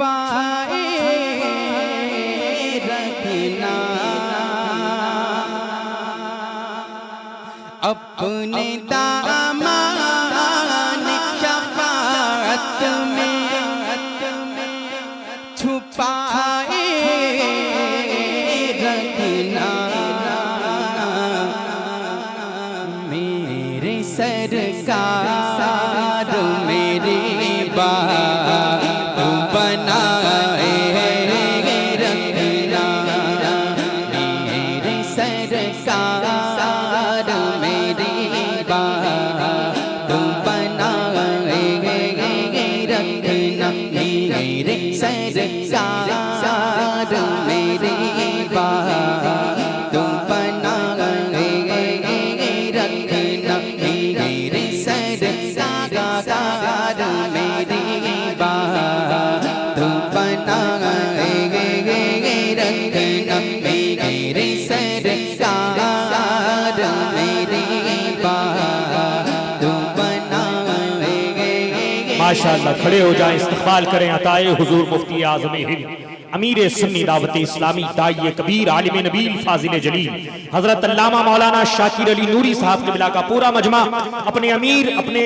چھپائے رکھنا اپنے دامان شفاعت میں چھپائے رکھنا میرے سرکار میرے بات بنائے رکھنا میرے سرکار میرے بات بنائے رکھنا میرے سرکار میرے بات بنائے رکھنا میرے سرکار میرے بات بنائے رکھنا میرے سرکار میرے بات بنائے ماشاءاللہ کھڑے ہو جائیں استقبال کریں عطائے حضور مفتی اعظم ہند امیر سنی دعوت اسلامی داعی کبیر عالم نبیل فاضل جلیل حضرت علامہ مولانا شاکر علی نوری صاحب قبلہ کا پورا مجمع اپنے امیر اپنے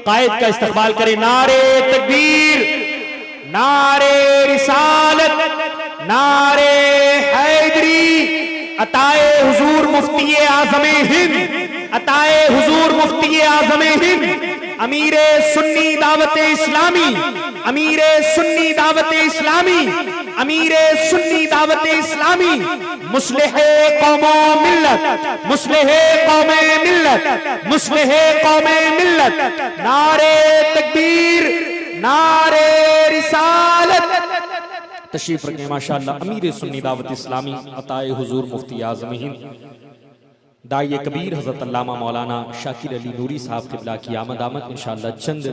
قائد کا استقبال کرے نعرہ تکبیر نعرہ رسالت نعرہ حیدری عطائے حضور مفتی اعظم ہند عطائے حضور مفتی اعظم ہند امیر سنی دعوت اسلامی امیر سنی دعوت اسلامی امیر سنی دعوت اسلامی مصلح قوم و ملت مصلح قوم ملت مصلح قوم ملت نعرہ تکبیر نعرہ رسالت تشریف رکھیں ماشاءاللہ امیر سنی دعوت اسلامی عطائے حضور مفتی اعظم ہند داعی کبیر حضرت علامہ مولانا شاکر علی نوری صاحب قبلہ کی آمد انشاءاللہ چند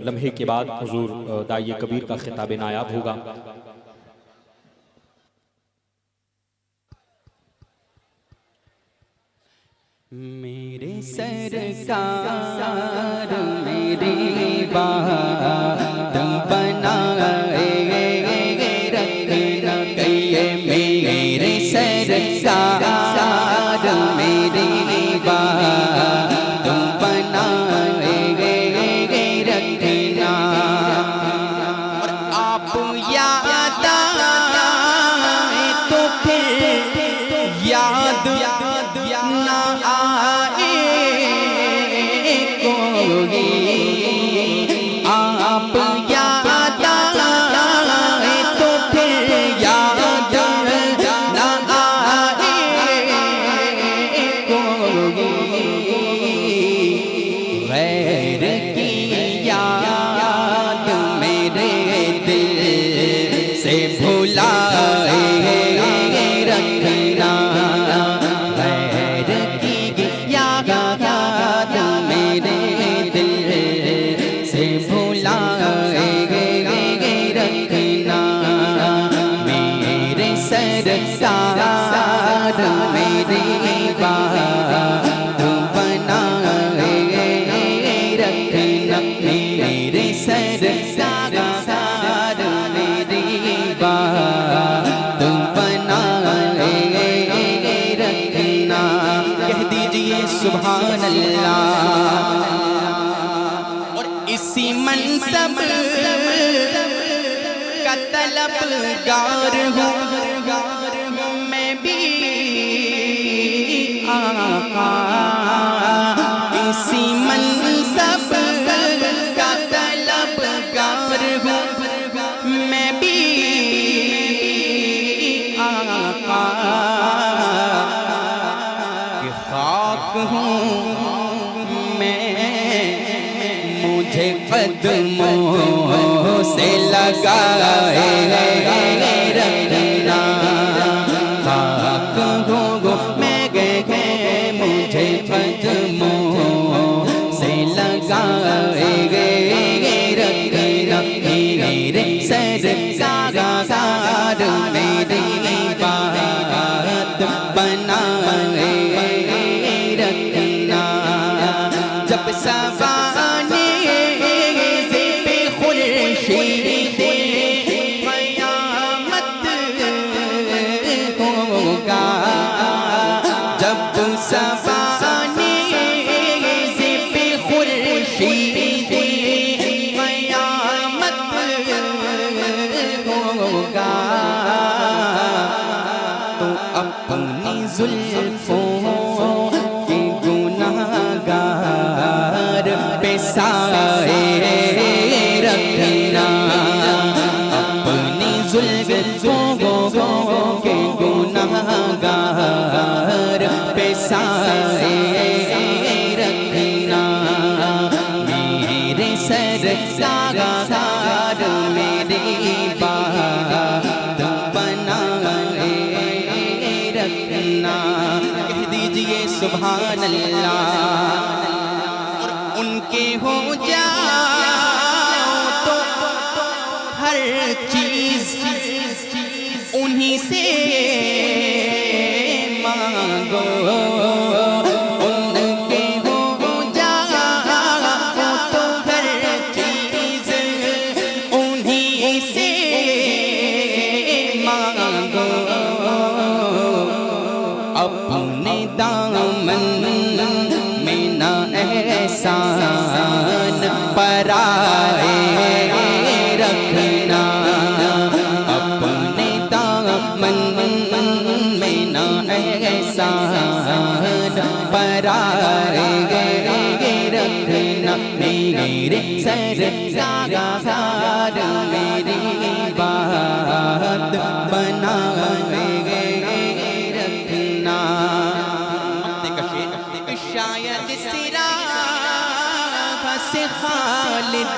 لمحے کے بعد حضور داعی کبیر کا خطاب نایاب ہوگا میرے سرکار میری بات بنائے رکھنا میرے سرکار میری بات بنائے رکھنا اور آپ یاد آئے تو پھر یاد نہ آئے کوئی آپ یاد آئے تو پھر یاد نہ آئے کوئی غیر کی یاد میرے دل سے بھلائے رکھنا غیر کی یاد میرے دل سے بھلائے رکھنا میرے سرکار میری بات بنائے رکھنا میرے سرکار میری بات بنائے رکھنا کہہ دیجئے سبحان اللہ اور اسی منصب کا طلبگار ہوں میں بھی آقا اسی منصب کا طلبگار ہوں میں بھی آقا کہ خاک ہوں میں مجھے قدموں سے لگائے رکھنا خاک ہوں میں مجھے قدموں سے لگائے رکھنا میرے سرکار میری بات بنائے رکھنا جب سوانے پہ خورشید زلفوں کے گناہگار پہ سائے رکھنا، اپنی زلفوں کے گناہگار پہ سائے رکھنا، میرے سرکار میری بات بنائے رکھنا۔ کہہ دیجئے سبحان اللہ، اور ان کے ہو جاؤ تو ہر چیز انہی سے مانگو، ان کے ہو جاؤ تو ہر چیز انہی سے مانگو، اپنے دامن میں نہ احسان پرائے رکھنا، اپنے دامن میں نہ احسان پرائے رکھنا، میرے سرکار میری بات بنائے رکھنا۔ شاید سراغ سے خالد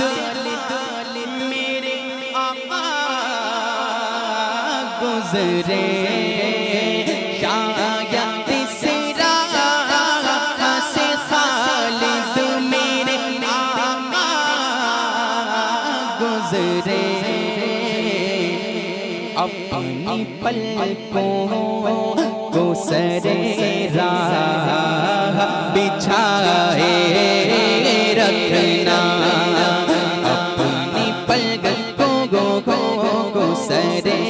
میرے آقا گزرے، شاید سراغ سے خالد میرے آقا گزرے، اپنی پلکوں کو سرے راہ بچھائے رکھنا، اپنی پلکوں کو سرے